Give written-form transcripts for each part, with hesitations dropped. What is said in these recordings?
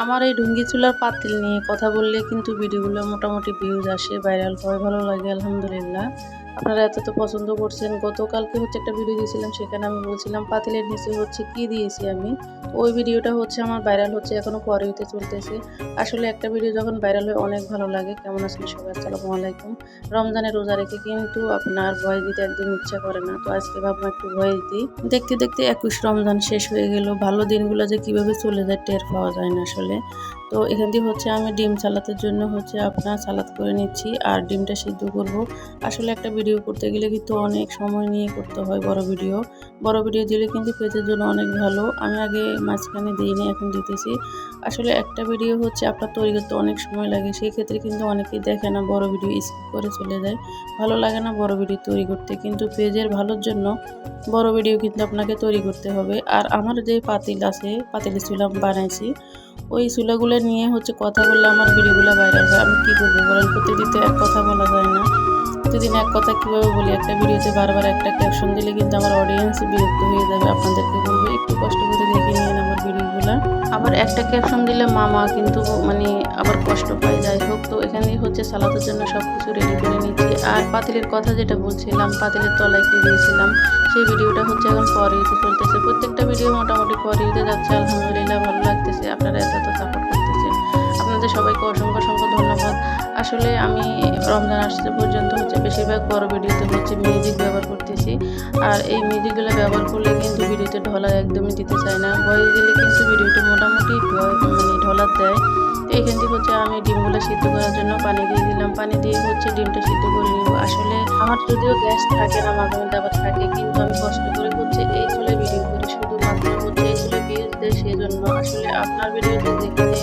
আমার এই ঢুঙ্গি চুলার পাতিল নিয়ে কথা বললে কিন্তু ভিডিওগুলো মোটামুটি ভিউজ আসে, ভাইরাল হয়, ভালো লাগে আলহামদুলিল্লাহ। আপনারা এত তো পছন্দ করছেন। গতকালকে একটা ভিডিও দিয়েছিলাম, সেখানে আমি বলছিলাম পাতিলের নিচে কি দিয়েছি আমি। ওই ভিডিওটা আমার ভাইরাল হচ্ছে, এখনো পরে হতে চলতেছে। আসলে একটা ভিডিও যখন ভাইরাল হয় অনেক ভালো লাগে। কেমন আছেন সবাই? আসসালামু আলাইকুম। রমজানে রোজা রেখে কিন্তু আপনার ভয়েস দিতে একদম ইচ্ছা করে না, তো আজকে ভাবলাম একটু ভয়েস দিই। দেখতে দেখতে 21 রমজান শেষ হয়ে গেল। ভালো দিনগুলো যে কিভাবে চলে যায় টের পাওয়া যায় না আসলে। তো এখান দিয়ে আমি ডিম সালাতের জন্য আপনার সালাদ করে নিচ্ছি আর ডিমটা সিদ্ধ করব। আসলে একটা ভিডিও করতে গেলে কিন্তু অনেক সময় নিয়ে করতে হয়। বড় ভিডিও দিলে কিন্তু পেজের জন্য অনেক ভালো। আমি আগে মাঝখানে দিইনি, এখন দিতেছি। আসলে একটা ভিডিও আপনার তৈরি করতে অনেক সময় লাগে, সেই ক্ষেত্রে কিন্তু অনেকেই দেখে না, বড় ভিডিও স্কিপ করে চলে যায়। ভালো লাগে না বড় ভিডিও তৈরি করতে, কিন্তু পেজের ভালোর জন্য বড় ভিডিও কিন্তু আপনাকে তৈরি করতে হবে। আর আমার যে পাতিল আছে, পাতিলের চুলা বানাইছি, ওই চুলাগুলো নিয়ে কথা বললে আমার ভিডিওগুলো ভাইরাল হয়। আমি কী করবো বলেন? প্রতিদিন তো এক কথা বলা যায় না। প্রতিদিন এক কথা কীভাবে বলি? একটা ভিডিওতে বারবার একটা ক্যাপশন দিলে কিন্তু আমার অডিয়েন্স বিরক্ত হয়ে যাবে। আপনাদেরকে বলবো একটু কষ্ট করে দেখে নিন আমার ভিডিওগুলো। আবার একটা ক্যাপশন দিলে মামা কিন্তু আবার কষ্ট পায়। যাই হোক, তো এখানে সালাদের জন্য সব কিছু রেডি করে নিচ্ছি। আর পাতিলের কথা যেটা বলছিলাম, পাতিলের তলায় কি দিয়েছিলাম, সেই ভিডিওটা এখন পরে চলতেছে। প্রত্যেকটা ভিডিও মোটামুটি পরে যাচ্ছে, আলহামদুলিল্লাহ ভালো লাগতেছে। আপনারা এত সাপোর্ট করতেছেন, আপনাদের সবাইকে অসংখ্য অসংখ্য ধন্যবাদ। আসলে আমি রমজান আসতে পর্যন্ত বেশিরভাগ বড় ভিডিওতে মিউজিক ব্যবহার করতেছি। আর এই মিউজিকগুলো ব্যবহার করলে কিন্তু ভিডিওতে ঢলা একদমই দিতে চায় না। ভয়েস দিলে কিন্তু ভিডিওটি মোটামুটি ঢলার দেয়। তো এখান থেকে আমি ডিমগুলো সিদ্ধ করার জন্য পানি দিয়ে দিলাম। পানি দিয়ে ডিমটা সিদ্ধ করে নিব। আসলে আমার যদিও গ্যাস থাকে না, মাঝে মধ্যে আবার থাকে, কিন্তু আমি কষ্ট করে এই চুলায় ভিডিও করি, শুধুমাত্র এই চুলায় ভিউজ দেয়, সেই জন্য। আসলে আপনার ভিডিওতে যেখানে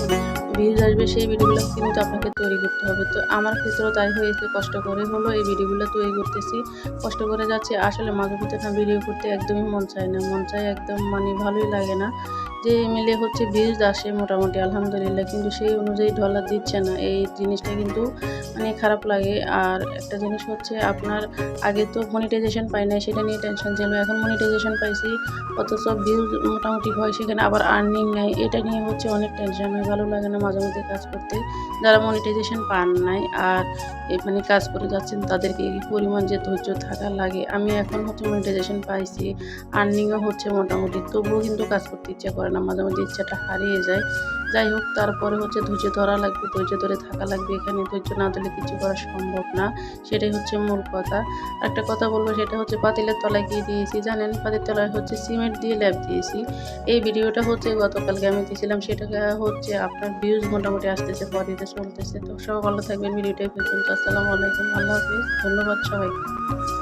ভিউজ আসবে সেই ভিডিওগুলো কিন্তু আপনাকে তৈরি করতে হবে। তো আমার ক্ষেত্রেও তাই হয়েছে, কষ্ট করে এই ভিডিওগুলো তৈরি করতেছি, কষ্ট করে যাচ্ছে। আসলে মাঝে মধ্যে না ভিডিও করতে একদমই মন চায় না, মন চায় একদম ভালোই লাগে না। যে মিলে ভিউজ আসে মোটামুটি আলহামদুলিল্লাহ, কিন্তু সেই অনুযায়ী ডলার দিচ্ছে না। এই জিনিসটা কিন্তু খারাপ লাগে। আর একটা জিনিস আপনার আগে তো মনিটাইজেশন পাই না, সেটা নিয়ে টেনশন ছিল। এখন মনিটাইজেশন পাইছি, অথচ ভিউজ মোটামুটি হয়, সেখানে আবার আর্নিং নাই। এটা নিয়ে অনেক টেনশন হয়, ভালো লাগে না মাঝে মধ্যে কাজ করতে। যারা মনিটাইজেশন পান নাই আর কাজ করে যাচ্ছেন, তাদেরকে এই পরিমাণ যে ধৈর্য থাকা লাগে। আমি এখন মনিটাইজেশন পাইছি, আর্নিংও মোটামুটি, তবুও কিন্তু কাজ করতে ইচ্ছা করে না, মাঝে মধ্যে ইচ্ছাটা হারিয়ে যায়। যাই হোক, তারপরে ধৈর্য ধরা লাগবে, ধৈর্য ধরে থাকা লাগবে। এখানে ধৈর্য না ধরলে কিছু করা সম্ভব না, সেটাই মূল কথা। একটা কথা বলবো, সেটা পাতিলের তলায় কি দিয়েছি জানেন? পাতিলের তলায় সিমেন্ট দিয়ে ল্যাপ দিয়েছি। এই ভিডিওটা গতকালকে আমি দিয়েছিলাম, সেটাকে আপনার ভিউজ মোটামুটি আসতেছে, পরে চলতেছে। তো সবাই ভালো থাকবেন। ভিডিওটাই পর্যন্ত। আসসালামু আলাইকুম, আল্লাহ হাফিজ, ধন্যবাদ সবাইকে।